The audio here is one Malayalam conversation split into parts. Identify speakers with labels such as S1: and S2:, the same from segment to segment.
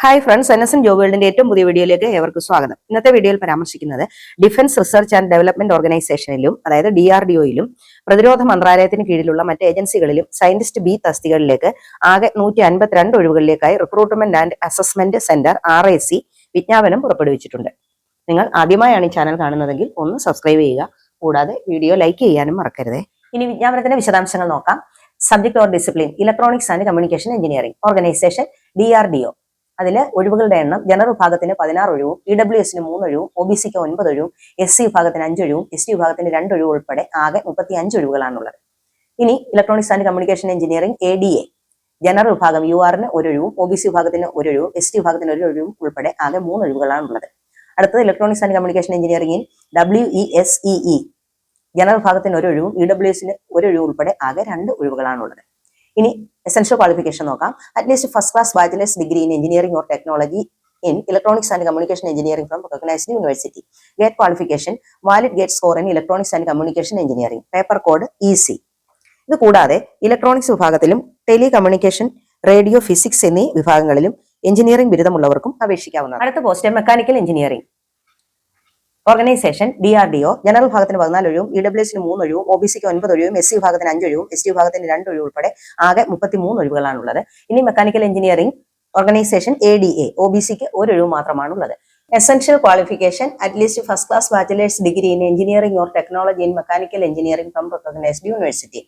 S1: ഹായ് ഫ്രണ്ട്സ്, NSN ജോബ് വേൾഡിന്റെ ഏറ്റവും പുതിയ വീഡിയോയിലേക്ക് ഏവർക്കും സ്വാഗതം. ഇന്നത്തെ വീഡിയോയിൽ പരാമർശിക്കുന്നത് ഡിഫൻസ് റിസർച്ച് ആൻഡ് ഡെവലപ്മെന്റ് ഓർഗനൈസേഷനിലും അതായത് DRDOയിലും പ്രതിരോധ മന്ത്രാലയത്തിന് കീഴിലുള്ള മറ്റ് ഏജൻസികളിലും സയന്റിസ്റ്റ് ബി തസ്തികകളിലേക്ക് ആകെ 152 ഒഴിവുകളിലേക്കായി recruitment and assessment centre RAC വിജ്ഞാപനം പുറപ്പെടുവിച്ചിട്ടുണ്ട്. നിങ്ങൾ ആദ്യമായാണ് ഈ ചാനൽ കാണുന്നതെങ്കിൽ ഒന്ന് സബ്സ്ക്രൈബ് ചെയ്യുക. കൂടാതെ വീഡിയോ ലൈക്ക് ചെയ്യാനും മറക്കരുത്. ഇനി വിജ്ഞാപനത്തിന്റെ വിശദാംശങ്ങൾ നോക്കാം. Subject or discipline electronics and communication engineering organisation DRDO. അതിൽ ഒഴിവുകളുടെ എണ്ണം ജനറൽ വിഭാഗത്തിന് 16 ഒഴിവും, EWSന് 3 ഒഴിവും, OBCക്ക് 9 ഒഴിവും, SC വിഭാഗത്തിന് 5 ഒഴിവും, ST വിഭാഗത്തിന് 2 ഒഴിവ് ഉൾപ്പെടെ ആകെ 35 ഒഴിവുകളാണുള്ളത്. ഇനി electronics and communication engineering ADA general വിഭാഗം URന് 1 ഒഴിവും, OBC വിഭാഗത്തിന് 1 ഒഴിവും, ST വിഭാഗത്തിന് 1 ഒഴിവും ഉൾപ്പെടെ ആകെ 3 ഒഴിവുകളാണുള്ളത്. അടുത്തത് ഇലക്ട്രോണിക്സ് ആൻഡ് കമ്മ്യൂണിക്കേഷൻ എഞ്ചിനീയറിംഗിൽ WESEE ജനറൽ വിഭാഗത്തിന് 1 ഒഴിവും, EWSന് 1 ഒഴിവ് ഉൾപ്പെടെ ആകെ 2 ഒഴിവുകളാണുള്ളത്. ഇനി എസൻഷ്യൽ ക്വാളിഫിക്കേഷൻ നോക്കാം. At least first class bachelor's degree in engineering or technology in electronics and communication engineering from recognized university. Gate qualification valid gate score in electronics and communication engineering. Paper code EC. ഇത് കൂടാതെ ഇലക്ട്രോണിക്സ് വിഭാഗത്തിലും ടെലി കമ്മ്യൂണിക്കേഷൻ, റേഡിയോ, ഫിസിക്സ് എന്നീ വിഭാഗങ്ങളിലും എഞ്ചിനീയറിംഗ് ബിരുദമുള്ളവർക്കും അപേക്ഷിക്കാവുന്നതാണ്. അടുത്ത post mechanical engineering organisation DRDO general വിഭാഗത്തിന് 14 ഒഴിവും, EWSന് 3 ഒഴിവും, OBCക്ക് 9 ഒഴിവും, SC വിഭാഗത്തിന് 5 ഒഴിവും, ST വിഭാഗത്തിന് 2 ഒഴിവ് ഉൾപ്പെടെ ആകെ 33 ഒഴിവുകളാണുള്ളത്. ഇനി മെക്കാനിക്കൽ എഞ്ചിനീയറിംഗ് ഓർഗനൈസേഷൻ ADA OBCക്ക് 1 ഒഴിവ് മാത്രമാണുള്ളത്. Essential qualification at least first class bachelor's degree in engineering or technology in mechanical engineering from recognised university.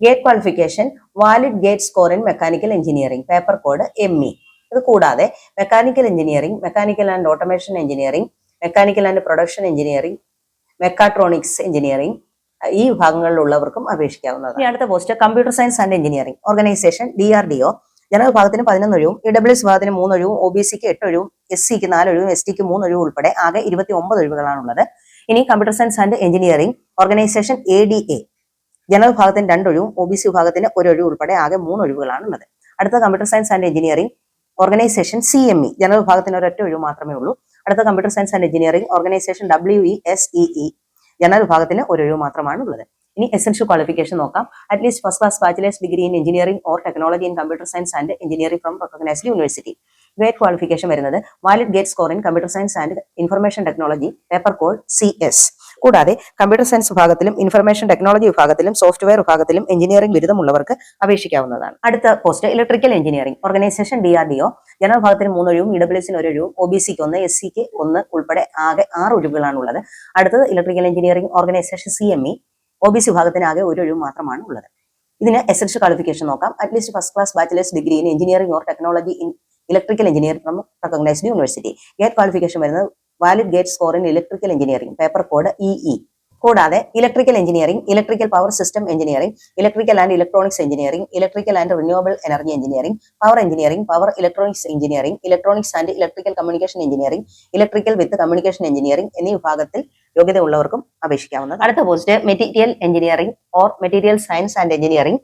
S1: GATE qualification valid GATE score in mechanical engineering. Paper code ME. ഇത് കൂടാതെ mechanical engineering, mechanical and automation engineering, mechanical and production engineering, mechatronics engineering ഈ വിഭാഗങ്ങളിലുള്ളവർക്കും അപേക്ഷിക്കാവുന്നതാണ്. ഇനി അടുത്ത post computer science and engineering organisation DRDO general വിഭാഗത്തിന് 11 ഒഴിവും, EWS വിഭാഗത്തിന് 3 ഒഴിവും, OBCക്ക് 8 ഒഴിവും, SCക്ക് 4 ഒഴിവും, STക്ക് 3 ഒഴിവും ഉൾപ്പെടെ ആകെ 29 ഒഴിവുകളാണുള്ളത്. ഇനി computer science and engineering organisation ADA general വിഭാഗത്തിന് 2 ഒഴിവും, OBC വിഭാഗത്തിന് 1 ഒഴിവ് ഉൾപ്പെടെ ആകെ 3 ഒഴിവുകളാണുള്ളത്. അടുത്ത computer science and engineering organisation CME general വിഭാഗത്തിന് 1 ഒഴിവ് മാത്രമേ ഉള്ളൂ. അടുത്ത computer science and engineering organisation WESEE general വിഭാഗത്തിന് 1 ഒഴിവ് മാത്രമാണ് ഉള്ളത്. ഇനി എസൻഷ്യൽ ക്വാളിഫിക്കേഷൻ നോക്കാം. At least first class bachelor's degree in engineering or technology in computer science and engineering from recognised university. GATE qualification വരുന്നത് valid GATE score in computer science and information technology. Paper code CS. കൂടാതെ കമ്പ്യൂട്ടർ സയൻസ് വിഭാഗത്തിലും ഇൻഫർമേഷൻ ടെക്നോളജി വിഭാഗത്തിലും സോഫ്റ്റ്വെയർ വിഭാഗത്തിലും എഞ്ചിനീയറിംഗ് ബിരുദമുള്ളവർക്ക് അപേക്ഷിക്കാവുന്നതാണ്. അടുത്ത post electrical engineering organisation DRDO general വിഭാഗത്തിന് 3 ഒഴിവും, EWSന് 1 ഒഴിവും, OBCക്ക് 1, SCക്ക് 1 ഉൾപ്പെടെ ആകെ 6 ഒഴിവുകളാണുള്ളത്. അടുത്തത് electrical engineering organisation CME OBC വിഭാഗത്തിന് ആകെ 1 ഒഴിവ് മാത്രമാണ് ഉള്ളത്. ഇതിന് എസൻഷ്യൽ ക്വാളിഫിക്കേഷൻ നോക്കാം. At least first class bachelor's degree in engineering or technology in electrical engineering from recognised university. GATE qualification വരുന്നത് valid GATE score in electrical engineering. Paper code EE. കൂടാതെ electrical engineering, electrical power system engineering, electrical and electronics engineering, electrical and renewable energy engineering, power engineering, power electronics engineering, electronics and electrical communication engineering, electrical with communication engineering എന്നീ വിഭാഗത്തിൽ യോഗ്യതയുള്ളവർക്കും അപേക്ഷിക്കാവുന്നതാണ്. അടുത്ത post material engineering or material science and engineering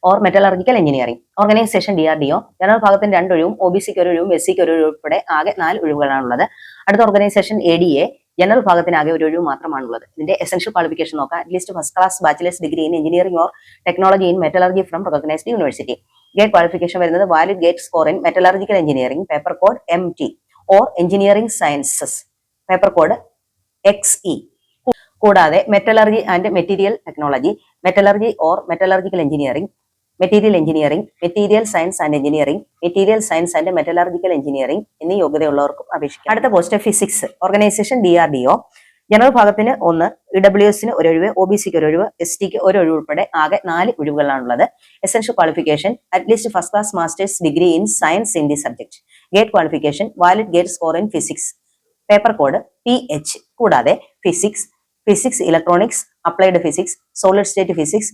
S1: or metallurgical engineering organisation DRDO general വിഭാഗത്തിന് 2 ഒഴിവും, OBCക്ക് 1 ഒഴിവും, SCക്ക് 1 ഒഴിവ് ഉൾപ്പെടെ ആകെ 4 ഒഴിവുകളാണുള്ളത്. അടുത്ത ഓർഗനൈസേഷൻ ADA ജനറൽ വിഭാഗത്തിന് ആകെ 1 ഒഴിവ് മാത്രമാണുള്ളത്. ഇതിന്റെ എസൻഷ്യൽ ക്വാളിഫിക്കേഷൻ നോക്കാം. At least first class bachelor's degree in engineering or technology in metallurgy from recognised university. GATE qualification വരുന്നത് valid GATE score in metallurgical engineering. Paper code MT or engineering sciences. Paper code XE. കൂടാതെ metallurgy and material technology, metallurgy or metallurgical engineering, material engineering, material science and engineering, material science and metallurgical engineering എന്നീ യോഗ്യതയുള്ളവർക്കും അപേക്ഷിക്കാം. അടുത്ത post physics organisation DRDO general വിഭാഗത്തിന് 1, EWSന് 1 ഒഴിവ്, OBCക്ക് 1 ഒഴിവ്, STക്ക് 1 ഒഴിവ് ഉൾപ്പെടെ ആകെ 4 ഒഴിവുകളാണുള്ളത്. Essential qualification at least first class master's degree in science in the subject. GATE qualification valid GATE score in physics. Paper code PH. കൂടാതെ physics, electronics, applied physics, solid state physics,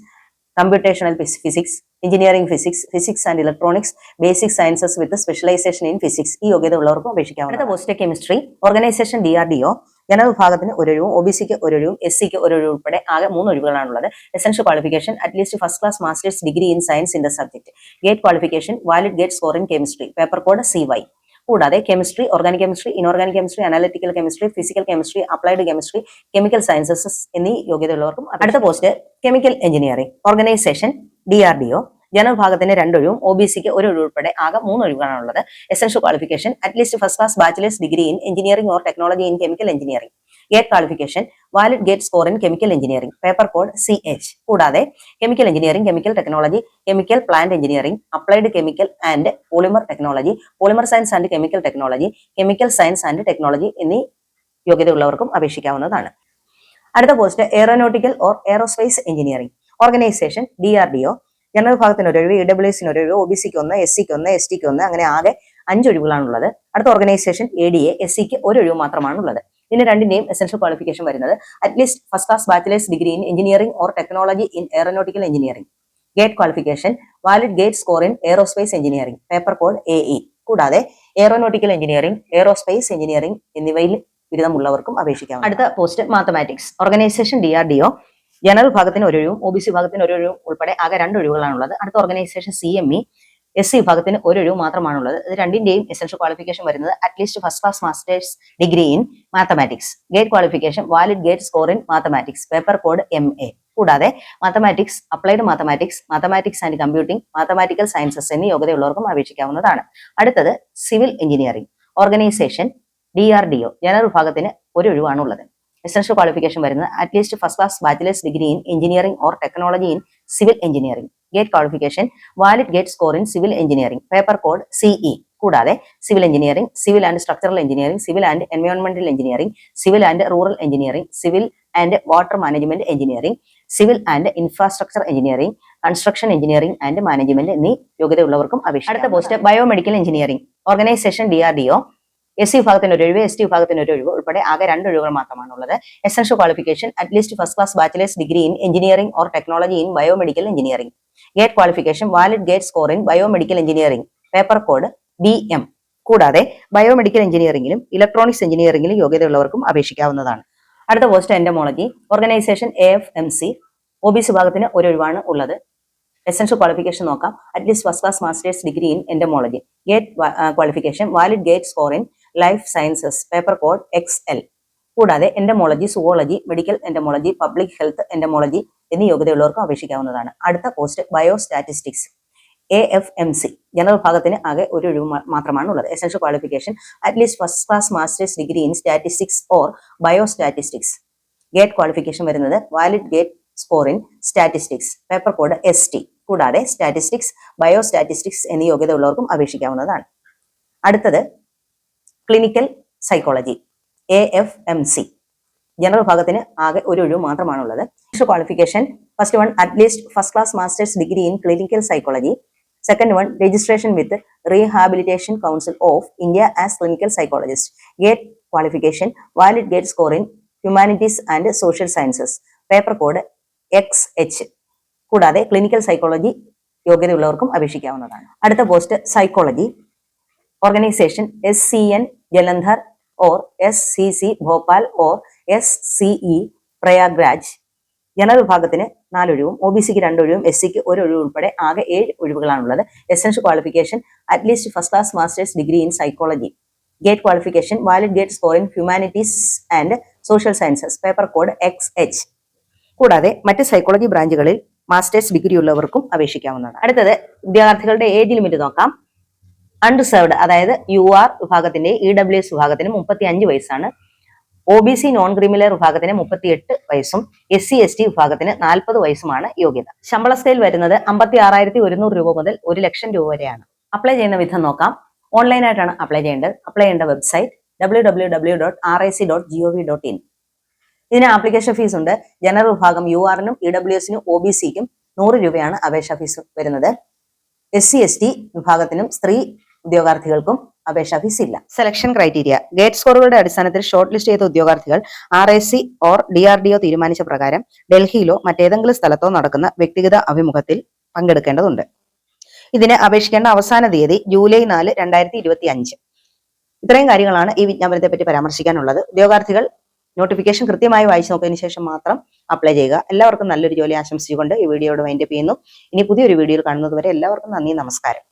S1: computational physics, engineering physics, physics and electronics, basic sciences with specialisation in physics ഈ യോഗ്യത ഉള്ളവർക്കും അപേക്ഷിക്കാം. അടുത്ത post chemistry organisation DRDO general വിഭാഗത്തിന് 1 ഒഴിവും, OBCക്ക് 1 ഒഴിവും, SCക്ക് 1 ഒഴിവ് ഉൾപ്പെടെ ആകെ 3 ഒഴിവുകളാണുള്ളത്. Essential qualification at least first class master's degree in science in the subject. GATE qualification valid GATE score in chemistry. Paper code CY. കൂടാതെ chemistry, organic chemistry, inorganic chemistry, analytical chemistry, physical chemistry, applied chemistry, chemical sciences എന്നീ യോഗ്യതയുള്ളവർക്കും. അടുത്ത post chemical engineering organisation DRDO general വിഭാഗത്തിന് 2 ഒഴിവും OBCക്ക് 1 ഒഴിവ് ഉൾപ്പെടെ ആകെ 3 ഒഴിവുകളാണുള്ളത്. Essential qualification at least first class bachelor's degree in engineering or technology in chemical engineering. GATE qualification valid GATE score in chemical engineering paper code CH. കൂടാതെ chemical engineering, chemical technology, chemical plant engineering, applied chemical and polymer technology, polymer science and chemical technology, chemical science and technology എന്നീ യോഗ്യതയുള്ളവർക്കും അപേക്ഷിക്കാവുന്നതാണ്. അടുത്ത post aeronautical or aerospace engineering. Organisation DRDO. General വിഭാഗത്തിന് 1 ഒഴിവ്, EWSന് 1 ഒഴിവ്, OBCക്ക് 1, SCക്ക് 1, STക്ക് 1, അങ്ങനെ ആകെ 5 ഒഴിവുകളാണുള്ളത്. അടുത്ത ഓർഗനൈസേഷൻ ADA. SCക്ക് 1 ഒഴിവ് മാത്രമാണുള്ളത്. ഇതിന് രണ്ടിന്റെയും എസൻഷ്യൽ ക്വാളിഫിക്കേഷൻ വരുന്നത് at least first class bachelor's degree in engineering or technology in aeronautical engineering. GATE qualification valid GATE score in aerospace engineering paper code AE. കൂടാതെ എയറോനോട്ടിക്കൽ എഞ്ചിനീയറിംഗ്, എയറോസ്പേസ് എഞ്ചിനീയറിംഗ് എന്നിവയിൽ ബിരുദമുള്ളവർക്കും അപേക്ഷിക്കാം. അടുത്ത post mathematics. Organisation DRDO. General വിഭാഗത്തിന് 1 ഒഴിവും OBC വിഭാഗത്തിന് 1 ഒഴിവും ഉൾപ്പെടെ ആകെ 2 ഒഴിവുകളാണുള്ളത്. അടുത്ത ഓർഗനൈസേഷൻ CME. SC വിഭാഗത്തിന് 1 ഒഴിവ് മാത്രമാണുള്ളത്. ഇത് രണ്ടിന്റെയും എസൻഷ്യൽ ക്വാളിഫിക്കേഷൻ വരുന്നത് at least first class master's degree in mathematics. GATE qualification valid GATE score in mathematics paper code MA. കൂടാതെ mathematics, applied mathematics, mathematics and computing, mathematical sciences എന്നീ യോഗ്യതയുള്ളവർക്കും അപേക്ഷിക്കാവുന്നതാണ്. അടുത്തത് civil engineering. Organisation DRDO. General വിഭാഗത്തിന് 1 ഒഴിവാണുള്ളത്. എസൻഷ്യൽ ക്വാളിഫിക്കേഷൻ വരുന്നത് at least first class bachelor's degree in engineering or technology in civil engineering. GATE qualification valid GATE score in civil engineering paper code CE. കൂടാതെ civil engineering, civil and structural engineering, civil and എൻവയോൺമെന്റൽ engineering, civil and rural engineering, civil and water management engineering, civil and infrastructure engineering, construction engineering and management എന്നീ യോഗ്യതയുള്ളവർക്കും അപേക്ഷിക്കാം. അടുത്ത post biomedical engineering. Organisation DRDO. SC വിഭാഗത്തിന് 1 ഒഴിവ്, ST വിഭാഗത്തിന് 1 ഒഴിവ് ഉൾപ്പെടെ ആകെ 2 ഒഴിവുകൾ മാത്രമാണുള്ളത്. Essential qualification at least first class bachelor's degree in engineering or technology in biomedical engineering. GATE qualification valid GATE score in biomedical engineering paper code BM. കൂടാതെ ബയോമെഡിക്കൽ എഞ്ചിനീയറിംഗിലും ഇലക്ട്രോണിക്സ് എഞ്ചിനീയറിംഗിലും യോഗ്യതയുള്ളവർക്കും അപേക്ഷിക്കാവുന്നതാണ്. അടുത്ത post entomology. Organisation AFMC. OBC വിഭാഗത്തിന് 1 ഒഴിവാണ് ഉള്ളത്. എസൻഷ്യൽ ക്വാളിഫിക്കേഷൻ നോക്കാം. At least first class master's degree in entomology. GATE qualification valid GATE score in life sciences paper code XL. കൂടാതെ entomology, zoology, medical entomology, public health entomology എന്നീ യോഗ്യതയുള്ളവർക്കും അപേക്ഷിക്കാവുന്നതാണ്. അടുത്ത പോസ്റ്റ് ബയോസ്റ്റാറ്റിസ്റ്റിക്സ്. AFMC. ജനറൽ വിഭാഗത്തിന് ആകെ 1 ഒഴിവ് മാത്രമാണ് ഉള്ളത്. Essential qualification at least first class master's degree in statistics or biostatistics. GATE qualification വരുന്നത് valid GATE score in statistics paper code ST. കൂടാതെ സ്റ്റാറ്റിസ്റ്റിക്സ്, ബയോസ്റ്റാറ്റിസ്റ്റിക്സ് എന്നീ യോഗ്യതയുള്ളവർക്കും അപേക്ഷിക്കാവുന്നതാണ്. അടുത്തത് ക്ലിനിക്കൽ സൈക്കോളജി. AFMC. ജനറൽ വിഭാഗത്തിന് ആകെ 1 ഒഴിവ് മാത്രമാണുള്ളത്. Qualification first one at least first class master's degree in clinical psychology. Second one registration with rehabilitation council of India as clinical psychologist. Gate qualification valid GATE score in humanities and social sciences paper code XH. കൂടാതെ ക്ലിനിക്കൽ സൈക്കോളജി യോഗ്യതയുള്ളവർക്കും അപേക്ഷിക്കാവുന്നതാണ്. അടുത്ത post psychology. Organisation SCN Jalandhar or SCC Bhopal or SCE Prayagraj. General വിഭാഗത്തിന് 4 ഒഴിവും, OBCക്ക് 2 ഒഴിവും, SCക്ക് 1 ഒഴിവ് ഉൾപ്പെടെ ആകെ 7 ഒഴിവുകളാണുള്ളത്. Essential qualification at least first class master's degree in psychology. GATE qualification valid GATE score in humanities and social sciences paper code XH. കൂടാതെ മറ്റ് സൈക്കോളജി ബ്രാഞ്ചുകളിൽ മാസ്റ്റേഴ്സ് ഡിഗ്രി ഉള്ളവർക്കും അപേക്ഷിക്കാവുന്നതാണ്. അടുത്തത് വിദ്യാർത്ഥികളുടെ ഏജ് ലിമിറ്റ് നോക്കാം. അൺറിസർവ്ഡ് അതായത് UR വിഭാഗത്തിന്റെ EWS വിഭാഗത്തിന് 35 വയസ്സാണ്. OBC നോൺ ക്രിമിനൽ വിഭാഗത്തിന് 38 വയസ്സും SC ST വിഭാഗത്തിന് 40 വയസ്സുമാണ് യോഗ്യത. ശമ്പള സ്കെയിൽ വരുന്നത് 56,100 രൂപ മുതൽ 1 ലക്ഷം രൂപ വരെയാണ്. അപ്ലൈ ചെയ്യുന്ന വിധം നോക്കാം. ഓൺലൈനായിട്ടാണ് അപ്ലൈ ചെയ്യേണ്ടത്. അപ്ലൈ ചെയ്യേണ്ട വെബ്സൈറ്റ് www.ric.gov.in. ഇതിന് ആപ്ലിക്കേഷൻ ഫീസ് ഉണ്ട്. ജനറൽ വിഭാഗം URനും EWSനും OBCക്കും 100 രൂപയാണ് അപേക്ഷാ ഫീസ് വരുന്നത്. SC ST വിഭാഗത്തിനും സ്ത്രീ ഉദ്യോഗാർത്ഥികൾക്കും അപേക്ഷാ ഫീസ് ഇല്ല. Selection criteria. ഗേറ്റ് സ്കോറുകളുടെ അടിസ്ഥാനത്തിൽ ഷോർട്ട് ലിസ്റ്റ് ചെയ്ത ഉദ്യോഗാർത്ഥികൾ RIC ഓർ DRDO തീരുമാനിച്ച പ്രകാരം ഡൽഹിയിലോ മറ്റേതെങ്കിലും സ്ഥലത്തോ നടക്കുന്ന വ്യക്തിഗത അഭിമുഖത്തിൽ പങ്കെടുക്കേണ്ടതുണ്ട്. ഇതിന് അപേക്ഷിക്കേണ്ട അവസാന തീയതി ജൂലൈ 4, 2025. ഇത്രയും കാര്യങ്ങളാണ് ഈ വിജ്ഞാപനത്തെ പറ്റി പരാമർശിക്കാനുള്ളത്. ഉദ്യോഗാർത്ഥികൾ നോട്ടിഫിക്കേഷൻ കൃത്യമായി വായിച്ചു നോക്കിയതിനു ശേഷം മാത്രം അപ്ലൈ ചെയ്യുക. എല്ലാവർക്കും നല്ലൊരു ജോലി ആശംസിച്ചുകൊണ്ട് ഈ വീഡിയോയോട് വൈൻഡപ്പ് ചെയ്യുന്നു. ഇനി പുതിയൊരു വീഡിയോയിൽ കാണുന്നത് വരെ എല്ലാവർക്കും നന്ദി, നമസ്കാരം.